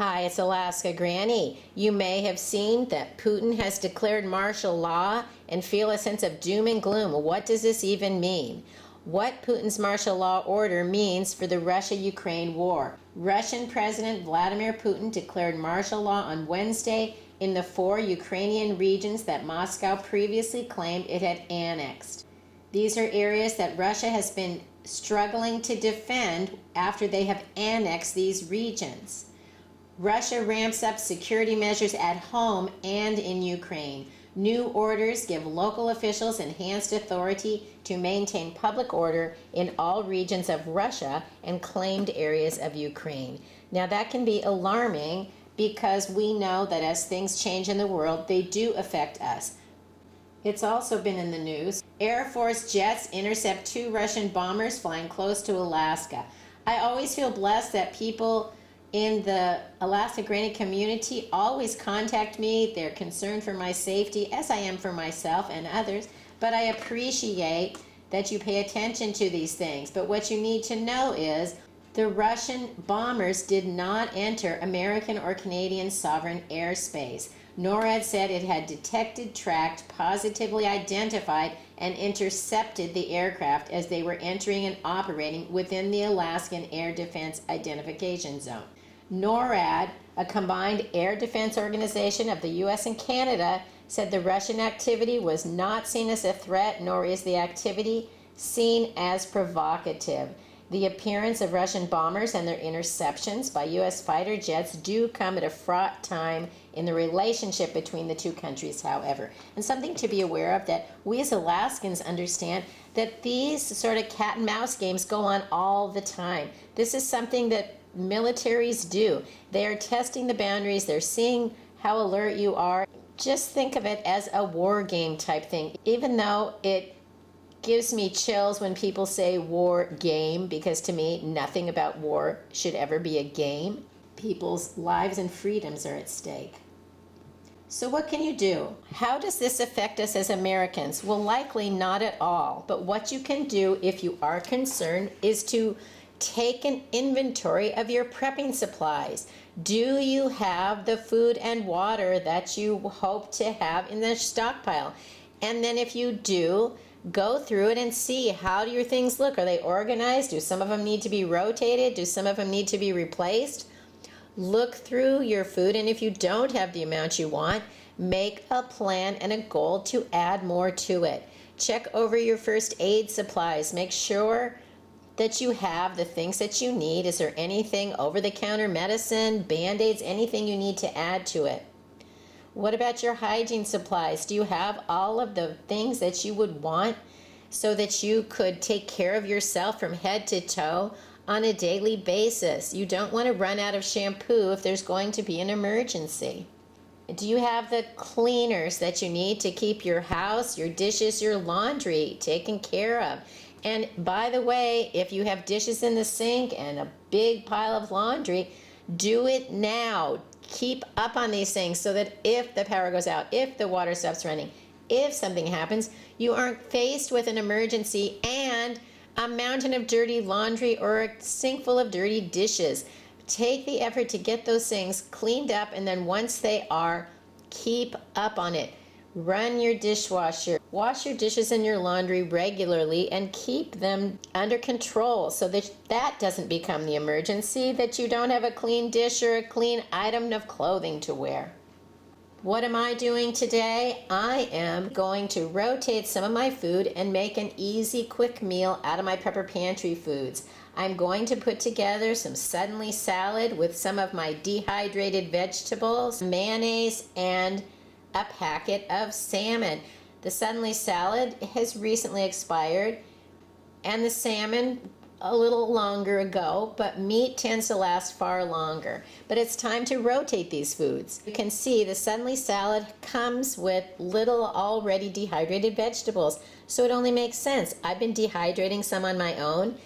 Hi, it's Alaska Granny. You may have seen that Putin has declared martial law and feel a sense of doom and gloom. What does this even mean? What Putin's martial law order means for the Russia-Ukraine war. Russian President Vladimir Putin declared martial law on Wednesday in the 4 Ukrainian regions that Moscow previously claimed it had annexed. These are areas that Russia has been struggling to defend after they have annexed these regions. Russia ramps up security measures at home and in Ukraine. New orders give local officials enhanced authority to maintain public order in all regions of Russia and claimed areas of Ukraine. Now that can be alarming because we know that as things change in the world, they do affect us. It's also been in the news. Air Force jets intercept 2 Russian bombers flying close to Alaska. I always feel blessed that people in the Alaska Granny community always contact me. They're concerned for my safety, as I am for myself and others, but I appreciate that you pay attention to these things. But what you need to know is the Russian bombers did not enter American or Canadian sovereign airspace. NORAD said it had detected, tracked, positively identified, and intercepted the aircraft as they were entering and operating within the Alaskan Air Defense Identification Zone. NORAD, a combined air defense organization of the U.S. and Canada, said the Russian activity was not seen as a threat, nor is the activity seen as provocative. The appearance of Russian bombers and their interceptions by U.S. fighter jets do come at a fraught time in the relationship between the two countries, however. And something to be aware of, that we as Alaskans understand that these sort of cat and mouse games go on all the time. This is something that militaries do. They are testing the boundaries. They're seeing how alert you are. Just think of it as a war game type thing, even though it gives me chills when people say war game, because to me, nothing about war should ever be a game. People's lives and freedoms are at stake. So what can you do? How does this affect us as Americans? Well, likely not at all. But what you can do if you are concerned is to take an inventory of your prepping supplies. Do you have the food and water that you hope to have in the stockpile? And then if you do, go through it and see, how do your things look? Are they organized? Do some of them need to be rotated? Do some of them need to be replaced? Look through your food, and if you don't have the amount you want, make a plan and a goal to add more to it. Check over your first aid supplies. Make sure that you have the things that you need. Is there anything over-the-counter medicine, Band-Aids, anything you need to add to it? What about your hygiene supplies? Do you have all of the things that you would want so that you could take care of yourself from head to toe on a daily basis? You don't want to run out of shampoo if there's going to be an emergency. Do you have the cleaners that you need to keep your house, your dishes, your laundry taken care of? And by the way, if you have dishes in the sink and a big pile of laundry, do it now. Keep up on these things so that if the power goes out, if the water stops running, if something happens, you aren't faced with an emergency and a mountain of dirty laundry or a sink full of dirty dishes. Take the effort to get those things cleaned up, and then once they are, keep up on it. Run your dishwasher. Wash your dishes and your laundry regularly and keep them under control so that that doesn't become the emergency, that you don't have a clean dish or a clean item of clothing to wear. What am I doing today? I am going to rotate some of my food and make an easy, quick meal out of my prepper pantry foods. I'm going to put together some suddenly salad with some of my dehydrated vegetables, mayonnaise, and a packet of salmon. The suddenly salad has recently expired, and the salmon a little longer ago, but meat tends to last far longer. But it's time to rotate these foods. You can see the suddenly salad comes with little already dehydrated vegetables, so it only makes sense. I've been dehydrating some on my own,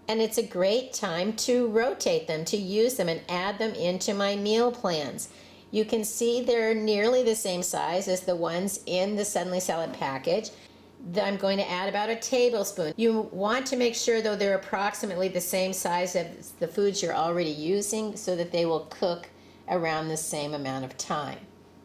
and it's a great time to rotate them, to use them and add them into my meal plans. You can see they're nearly the same size as the ones in the suddenly salad package. I'm going to add about a tablespoon. You want to make sure, though, they're approximately the same size as the foods you're already using so that they will cook around the same amount of time.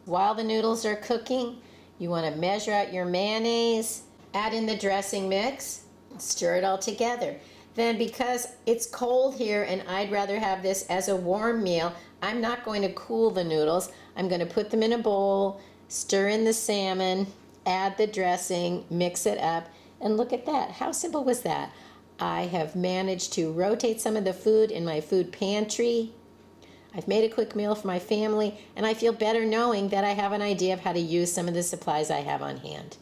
While the noodles are cooking, you want to measure out your mayonnaise, add in the dressing mix, stir it all together. Then because it's cold here and I'd rather have this as a warm meal, I'm not going to cool the noodles. I'm going to put them in a bowl, stir in the salmon, add the dressing, mix it up, and look at that. How simple was that? I have managed to rotate some of the food in my food pantry. I've made a quick meal for my family, and I feel better knowing that I have an idea of how to use some of the supplies I have on hand.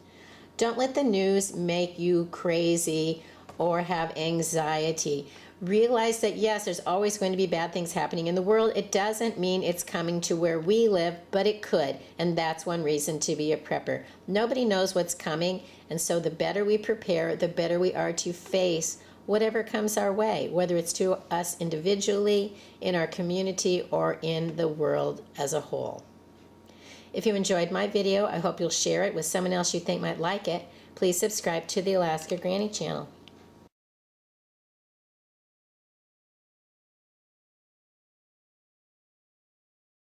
Don't let the news make you crazy or have anxiety. Realize that yes, there's always going to be bad things happening in the world. It doesn't mean it's coming to where we live, but it could, and that's one reason to be a prepper. Nobody knows what's coming, and so the better we prepare, the better we are to face whatever comes our way, whether it's to us individually, in our community, or in the world as a whole. If you enjoyed my video, I hope you'll share it with someone else you think might like it. Please subscribe to the Alaska Granny channel.